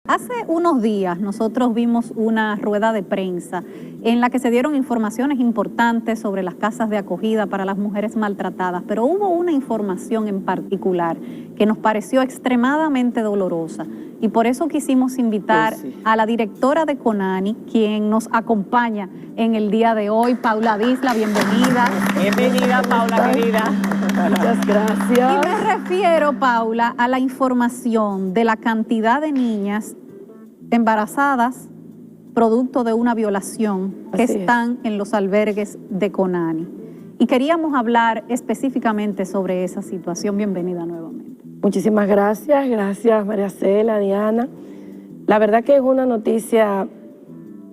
Hace unos días nosotros vimos una rueda de prensa en la que se dieron informaciones importantes sobre las casas de acogida para las mujeres maltratadas, pero hubo una información en particular que nos pareció extremadamente dolorosa y por eso quisimos invitar a la directora de CONANI, quien nos acompaña en el día de hoy, Paula Disla, bienvenida. Bienvenida, Paula, querida. Muchas gracias. Y me refiero, Paula, a la información de la cantidad de niñas embarazadas producto de una violación que están en los albergues de CONANI. Y queríamos hablar específicamente sobre esa situación. Bienvenida nuevamente. Muchísimas gracias. Gracias, María Cela, Diana. La verdad que es una noticia,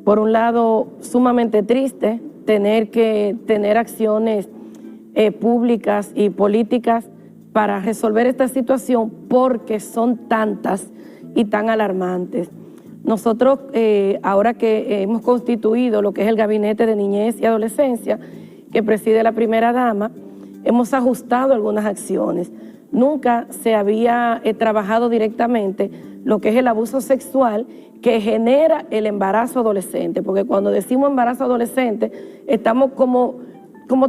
por un lado, sumamente triste, tener que tener acciones públicas y políticas para resolver esta situación porque son tantas y tan alarmantes. Nosotros, ahora que hemos constituido lo que es el Gabinete de Niñez y Adolescencia, que preside la primera dama, hemos ajustado algunas acciones. Nunca se había trabajado directamente lo que es el abuso sexual que genera el embarazo adolescente, porque cuando decimos embarazo adolescente, estamos como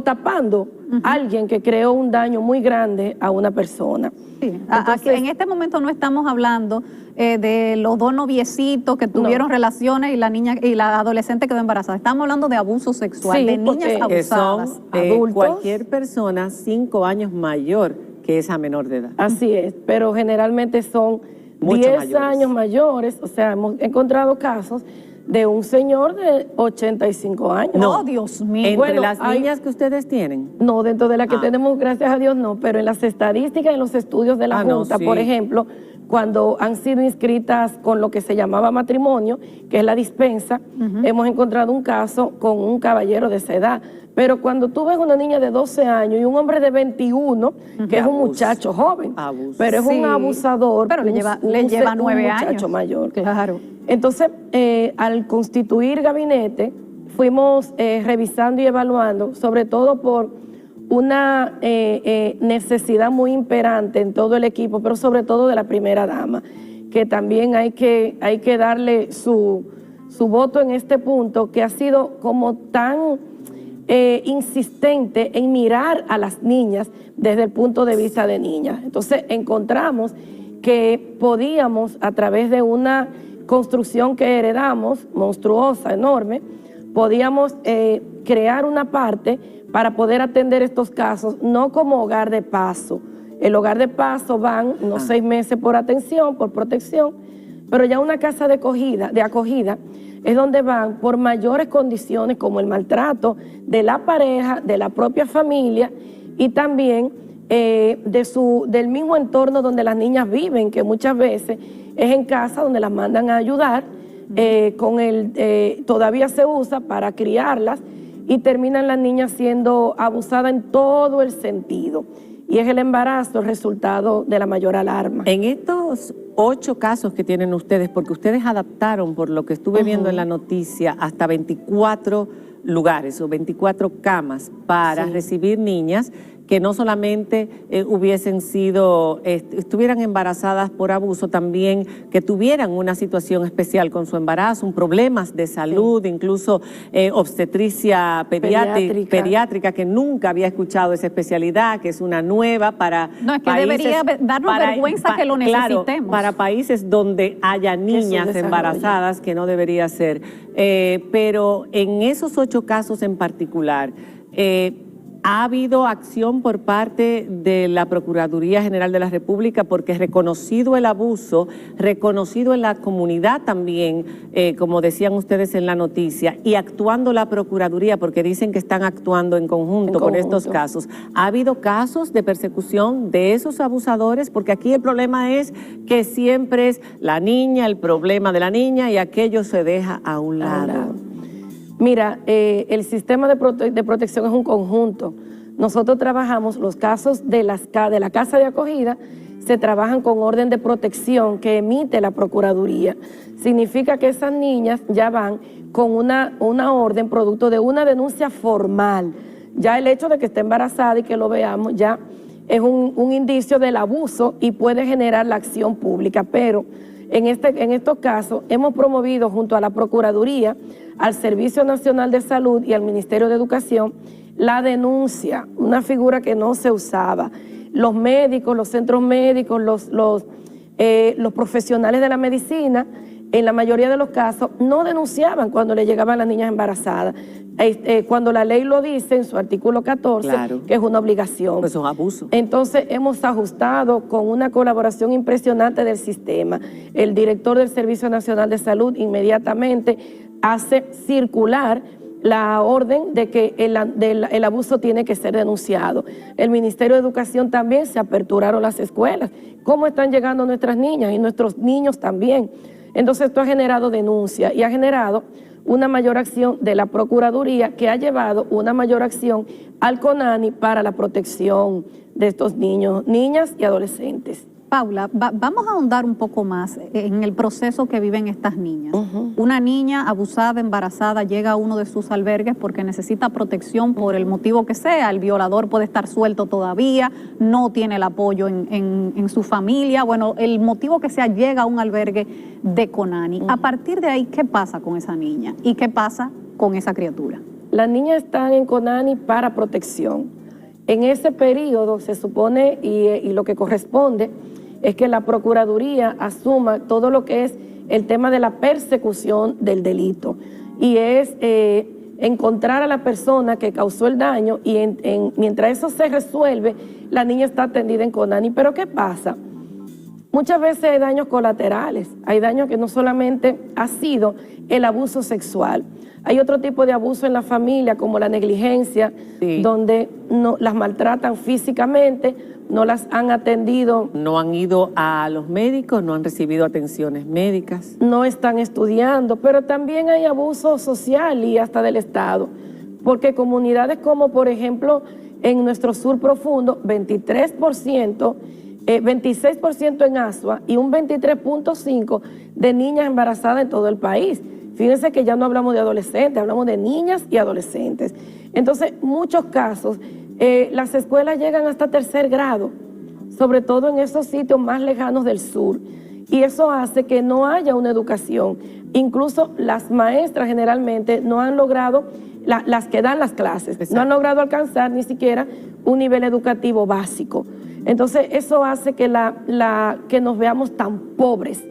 tapando a alguien que creó un daño muy grande a una persona. Sí. Entonces, en este momento no estamos hablando de los dos noviecitos que tuvieron relaciones y la niña y la adolescente quedó embarazada. Estamos hablando de abuso sexual, de niñas abusadas. Son adultos. Cualquier persona 5 años mayor que esa menor de edad. Así es, pero generalmente son Mucho 10 mayores. años mayores. O sea, hemos encontrado casos de un señor de 85 años. No, Dios mío. Entre Bueno, las niñas que ustedes tienen. No, dentro de la que tenemos, gracias a Dios, no, pero en las estadísticas, en los estudios de la Junta, por ejemplo, cuando han sido inscritas con lo que se llamaba matrimonio, que es la dispensa, hemos encontrado un caso con un caballero de esa edad. Pero cuando tú ves una niña de 12 años y un hombre de 21, que es un muchacho joven, pero es un abusador, pero le lleva 9 años. Un muchacho mayor. Claro. Entonces, al constituir gabinete, fuimos revisando y evaluando, sobre todo por una necesidad muy imperante en todo el equipo, pero sobre todo de la primera dama, que también hay que darle su voto en este punto, que ha sido como tan insistente en mirar a las niñas desde el punto de vista de niñas. Entonces encontramos que podíamos, a través de una construcción que heredamos, monstruosa, enorme, podíamos crear una parte para poder atender estos casos, no como hogar de paso. El hogar de paso van unos 6 meses por atención, por protección, pero ya una casa de acogida es donde van por mayores condiciones como el maltrato de la pareja, de la propia familia y también del mismo entorno donde las niñas viven, que muchas veces es en casa donde las mandan a ayudar, todavía se usa para criarlas y terminan las niñas siendo abusadas en todo el sentido. Y es el embarazo el resultado de la mayor alarma. En estos 8 casos que tienen ustedes, porque ustedes adaptaron, por lo que estuve viendo en la noticia, hasta 24 lugares o 24 camas para recibir niñas que no solamente estuvieran embarazadas por abuso, también que tuvieran una situación especial con su embarazo, problemas de salud, incluso obstetricia pediátrica, que nunca había escuchado esa especialidad, que es una nueva para No, es que países, debería darnos vergüenza que lo necesitemos. Claro, para países donde haya niñas embarazadas, que no debería ser. Pero en esos 8 casos en particular, ¿ha habido acción por parte de la Procuraduría General de la República? Porque reconocido el abuso, reconocido en la comunidad también, como decían ustedes en la noticia, y actuando la Procuraduría, porque dicen que están actuando en conjunto con estos casos. ¿Ha habido casos de persecución de esos abusadores? Porque aquí el problema es que siempre es la niña, el problema de la niña, y aquello se deja a un lado. Mira, el sistema de protección es un conjunto. Nosotros trabajamos los casos de la casa de acogida, se trabajan con orden de protección que emite la Procuraduría. Significa que esas niñas ya van con una orden producto de una denuncia formal. Ya el hecho de que esté embarazada y que lo veamos ya es un indicio del abuso y puede generar la acción pública, pero En estos casos hemos promovido junto a la Procuraduría, al Servicio Nacional de Salud y al Ministerio de Educación la denuncia, una figura que no se usaba. Los médicos, los centros médicos, los profesionales de la medicina, en la mayoría de los casos, no denunciaban cuando le llegaban las niñas embarazadas. Cuando la ley lo dice en su artículo 14, claro, que es una obligación. Pues es un abuso. Entonces hemos ajustado con una colaboración impresionante del sistema. El director del Servicio Nacional de Salud inmediatamente hace circular la orden de que el abuso tiene que ser denunciado. El Ministerio de Educación también se aperturaron las escuelas. ¿Cómo están llegando nuestras niñas y nuestros niños también? Entonces esto ha generado denuncia y ha generado una mayor acción de la Procuraduría, que ha llevado una mayor acción al CONANI para la protección de estos niños, niñas y adolescentes. Paula, vamos a ahondar un poco más en el proceso que viven estas niñas. Una niña abusada, embarazada, llega a uno de sus albergues porque necesita protección por el motivo que sea. El violador puede estar suelto todavía, no tiene el apoyo en su familia. Bueno, el motivo que sea, llega a un albergue de CONANI. A partir de ahí, ¿qué pasa con esa niña? ¿Y qué pasa con esa criatura? Las niñas están en CONANI para protección. En ese periodo se supone, y lo que corresponde, es que la Procuraduría asuma todo lo que es el tema de la persecución del delito, y es encontrar a la persona que causó el daño, y mientras eso se resuelve, la niña está atendida en CONANI. Pero ¿qué pasa? Muchas veces hay daños colaterales, hay daños que no solamente ha sido el abuso sexual, hay otro tipo de abuso en la familia, como la negligencia, sí, donde las maltratan físicamente, no las han atendido. No han ido a los médicos, no han recibido atenciones médicas. No están estudiando, pero también hay abuso social y hasta del Estado, porque comunidades como, por ejemplo, en nuestro sur profundo, 26% en Asua y un 23.5% de niñas embarazadas en todo el país. Fíjense que ya no hablamos de adolescentes, hablamos de niñas y adolescentes. Entonces, muchos casos, las escuelas llegan hasta 3er grado, sobre todo en esos sitios más lejanos del sur. Y eso hace que no haya una educación. Incluso las maestras generalmente no han logrado, las que dan las clases, exacto, no han logrado alcanzar ni siquiera un nivel educativo básico. Entonces, eso hace que que nos veamos tan pobres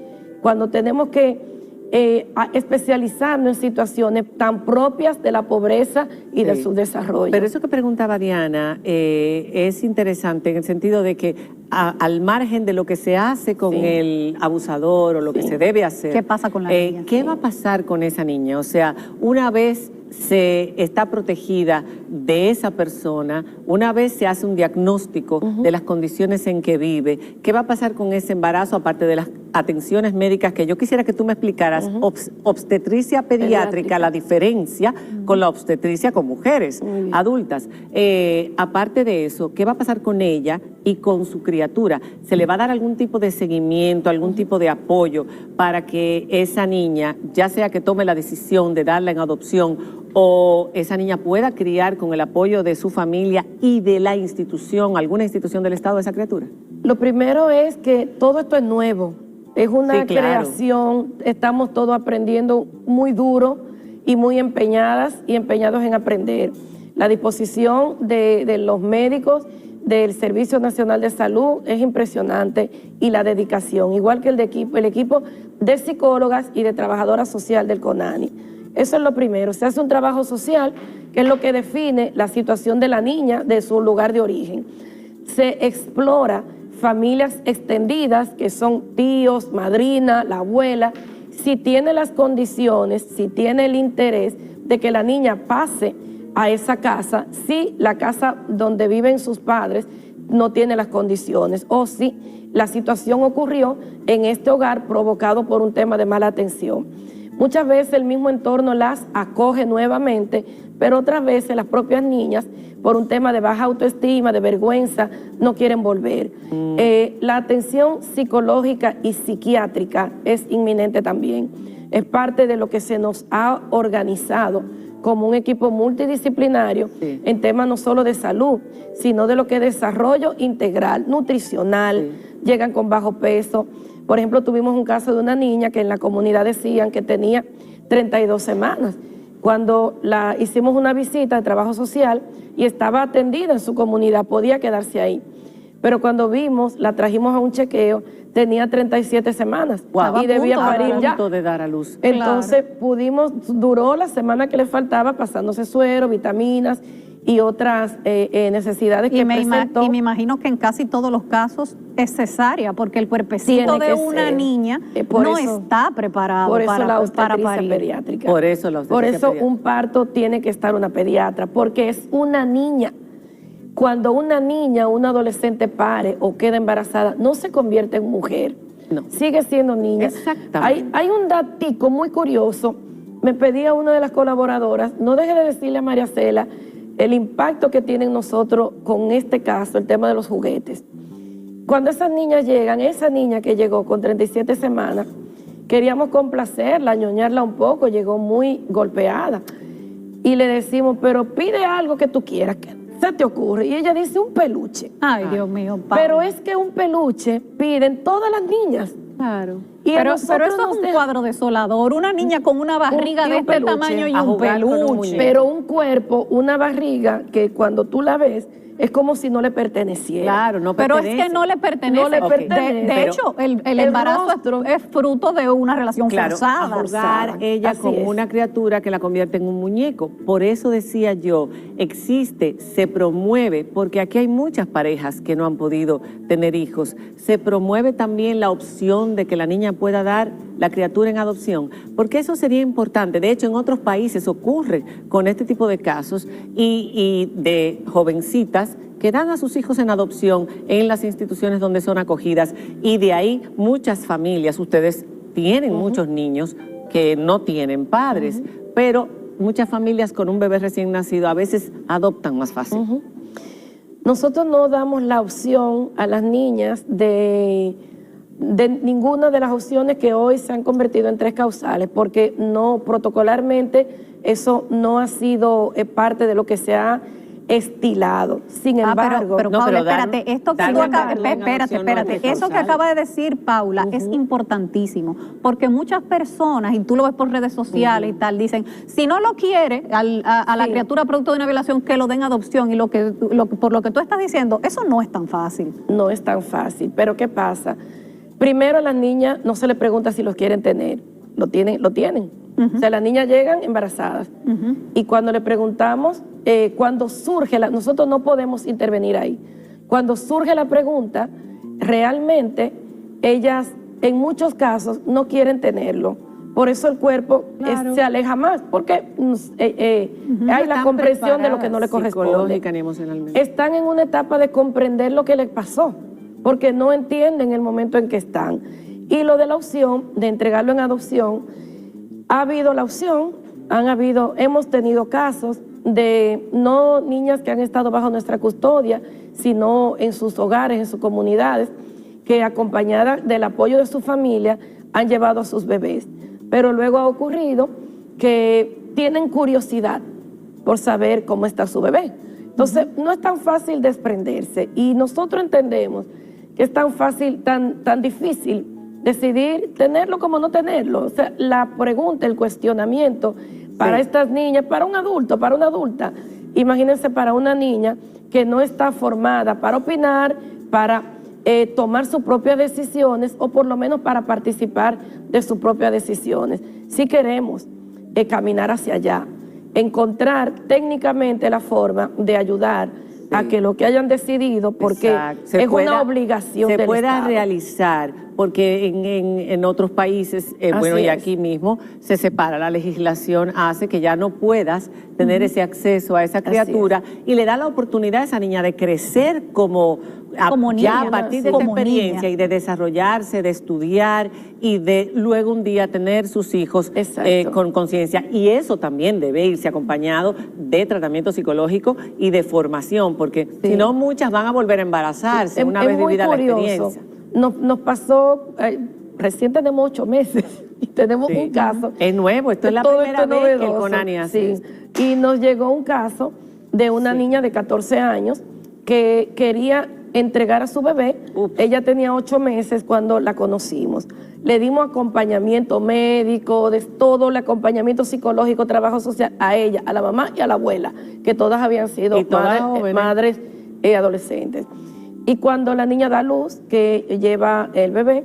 cuando tenemos que especializarnos en situaciones tan propias de la pobreza y, sí, del subdesarrollo. Pero eso que preguntaba Diana es interesante en el sentido de que al margen de lo que se hace con, sí, el abusador o lo, sí, que se debe hacer, ¿qué pasa con la niña? ¿Qué, sí, va a pasar con esa niña? O sea, una vez se está protegida de esa persona, una vez se hace un diagnóstico de las condiciones en que vive, ¿qué va a pasar con ese embarazo aparte de las atenciones médicas? Que yo quisiera que tú me explicaras, obstetricia pediátrica, la diferencia con la obstetricia con mujeres adultas. Aparte de eso, ¿qué va a pasar con ella y con su criatura? ¿Se le va a dar algún tipo de seguimiento, algún tipo de apoyo para que esa niña, ya sea que tome la decisión de darla en adopción, o esa niña pueda criar con el apoyo de su familia y de la institución, alguna institución del Estado, de esa criatura? Lo primero es que todo esto es nuevo, es una, sí, claro, creación, estamos todos aprendiendo muy duro y muy empeñadas y empeñados en aprender. La disposición de los médicos del Servicio Nacional de Salud es impresionante, y la dedicación, igual que el equipo de psicólogas y de trabajadora social del CONANI. Eso es lo primero. Se hace un trabajo social, que es lo que define la situación de la niña de su lugar de origen. Se explora familias extendidas, que son tíos, madrina, la abuela, si tiene las condiciones, si tiene el interés de que la niña pase a esa casa, si la casa donde viven sus padres no tiene las condiciones, o si la situación ocurrió en este hogar provocado por un tema de mala atención. Muchas veces el mismo entorno las acoge nuevamente, pero otras veces las propias niñas, por un tema de baja autoestima, de vergüenza, no quieren volver. La atención psicológica y psiquiátrica es inminente también. Es parte de lo que se nos ha organizado como un equipo multidisciplinario, sí, en temas no solo de salud, sino de lo que es desarrollo integral, nutricional, sí, llegan con bajo peso. Por ejemplo, tuvimos un caso de una niña que en la comunidad decían que tenía 32 semanas. Cuando hicimos una visita de trabajo social y estaba atendida en su comunidad, podía quedarse ahí. Pero cuando vimos, la trajimos a un chequeo, tenía 37 semanas y debía parir ya. De dar a luz. Entonces duró la semana que le faltaba pasándose suero, vitaminas y otras necesidades que presentó. Y me imagino que en casi todos los casos es cesárea, porque el cuerpecito de una niña no está preparado para parir. Pediátrica. Por eso la obstetricia pediátrica. Un parto tiene que estar una pediatra, porque es una niña. Cuando una niña o una adolescente pare o queda embarazada, no se convierte en mujer, sigue siendo niña. Exactamente. Hay un datico muy curioso. Me pedía una de las colaboradoras, no deje de decirle a María Cela el impacto que tiene en nosotros con este caso, el tema de los juguetes. Cuando esas niñas llegan, esa niña que llegó con 37 semanas, queríamos complacerla, ñoñarla un poco, llegó muy golpeada. Y le decimos, pero pide algo que tú quieras, ¿qué se te ocurre? Y ella dice, un peluche. Ay, Dios mío, Pablo. Pero es que un peluche piden todas las niñas. Claro. Pero eso es un cuadro desolador. Una niña con una barriga de este tamaño y un peluche. Pero un cuerpo, una barriga que cuando tú la ves es como si no le perteneciera. Claro, no pertenece. Pero es que no le pertenece. No le pertenece. De hecho, el embarazo es fruto de una relación forzada. A jugar ella como una criatura que la convierte en un muñeco. Por eso decía yo, existe, se promueve, porque aquí hay muchas parejas que no han podido tener hijos. Se promueve también la opción de que la niña pueda dar la criatura en adopción, porque eso sería importante. De hecho, en otros países ocurre con este tipo de casos y de jovencitas que dan a sus hijos en adopción en las instituciones donde son acogidas, y de ahí muchas familias, ustedes tienen muchos niños que no tienen padres, pero muchas familias con un bebé recién nacido a veces adoptan más fácil. Nosotros no damos la opción a las niñas de ninguna de las opciones que hoy se han convertido en 3 causales, porque no, protocolarmente, eso no ha sido parte de lo que se ha estilado. Sin embargo, pero Paula, espérate, eso que acaba de decir Paula es importantísimo, porque muchas personas, y tú lo ves por redes sociales y tal, dicen, si no lo quiere a la criatura producto de una violación, que lo den adopción, y por lo que tú estás diciendo, eso no es tan fácil. No es tan fácil, pero ¿qué pasa? Primero, a las niñas no se les pregunta si los quieren tener, lo tienen. O sea, las niñas llegan embarazadas y cuando le preguntamos, cuando surge, nosotros no podemos intervenir ahí. Cuando surge la pregunta, realmente ellas en muchos casos no quieren tenerlo. Por eso el cuerpo se aleja más, porque hay la comprensión de lo que no le corresponde. Psicológica ni emocionalmente. Están en una etapa de comprender lo que les pasó, porque no entienden el momento en que están. Y lo de la opción de entregarlo en adopción, ha habido la opción, hemos tenido casos de no niñas que han estado bajo nuestra custodia, sino en sus hogares, en sus comunidades, que acompañadas del apoyo de su familia han llevado a sus bebés. Pero luego ha ocurrido que tienen curiosidad por saber cómo está su bebé. Entonces, no es tan fácil desprenderse, y nosotros entendemos que es tan fácil, tan difícil decidir tenerlo como no tenerlo. O sea, la pregunta, el cuestionamiento para estas niñas, para un adulto, para una adulta, imagínense para una niña que no está formada para opinar, para tomar sus propias decisiones, o por lo menos para participar de sus propias decisiones. Si queremos caminar hacia allá, encontrar técnicamente la forma de ayudar a que lo que hayan decidido, porque es una obligación del Estado, se pueda realizar, porque en otros países, bueno, y aquí mismo se separa, la legislación hace que ya no puedas tener ese acceso a esa criatura, y le da la oportunidad a esa niña de crecer como niña, ya a partir de esa experiencia y de desarrollarse, de estudiar y de luego un día tener sus hijos con conciencia. Y eso también debe irse acompañado de tratamiento psicológico y de formación, porque si no, muchas van a volver a embarazarse una vez vivida la experiencia. Nos pasó, recién tenemos 8 meses y tenemos un caso. Es nuevo, esto es la primera vez que el CONANI hace esto. Y nos llegó un caso de una niña de 14 años que quería entregar a su bebé. Ella tenía 8 meses cuando la conocimos. Le dimos acompañamiento médico, de todo el acompañamiento psicológico, trabajo social a ella, a la mamá y a la abuela, que todas habían sido madres adolescentes. Y cuando la niña da luz, que lleva el bebé,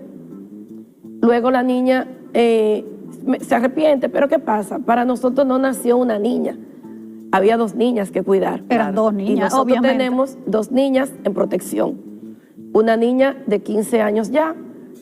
luego la niña se arrepiente, pero ¿qué pasa? Para nosotros no nació una niña, había 2 niñas que cuidar. Eran 2 niñas, y nosotros obviamente. tenemos 2 niñas en protección, una niña de 15 años ya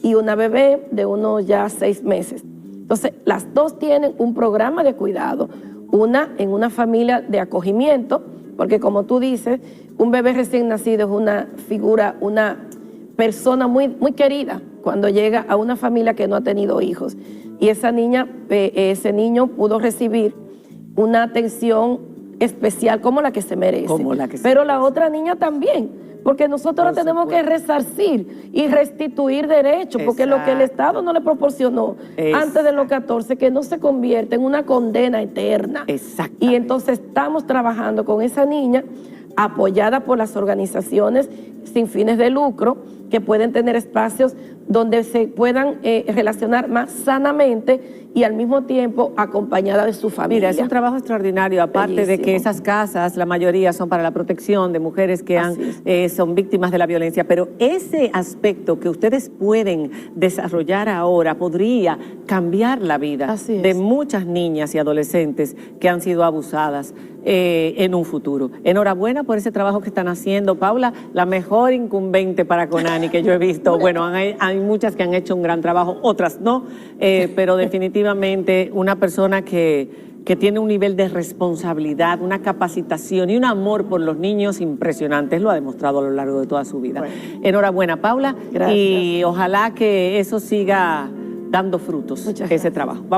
y una bebé de unos ya 6 meses. Entonces, las 2 tienen un programa de cuidado, una en una familia de acogimiento, porque como tú dices, un bebé recién nacido es una figura, una persona muy, muy querida cuando llega a una familia que no ha tenido hijos. Y esa niña, ese niño pudo recibir una atención especial como la que se merece. Pero la otra niña también, porque nosotros tenemos que resarcir y restituir derechos, porque lo que el Estado no le proporcionó antes de los 14, que no se convierte en una condena eterna. Y entonces estamos trabajando con esa niña, apoyada por las organizaciones sin fines de lucro, que pueden tener espacios donde se puedan relacionar más sanamente y al mismo tiempo acompañada de su familia. Mira, es un trabajo extraordinario, aparte de que esas casas, la mayoría son para la protección de mujeres que son víctimas de la violencia, pero ese aspecto que ustedes pueden desarrollar ahora podría cambiar la vida de muchas niñas y adolescentes que han sido abusadas en un futuro. Enhorabuena por ese trabajo que están haciendo. Paula, la mejor incumbente para Conani que yo he visto. Bueno, hay muchas que han hecho un gran trabajo, otras no, pero definitivamente una persona que tiene un nivel de responsabilidad, una capacitación y un amor por los niños impresionantes, lo ha demostrado a lo largo de toda su vida. Bueno. Enhorabuena, Paula. Gracias. Y ojalá que eso siga dando frutos, ese trabajo.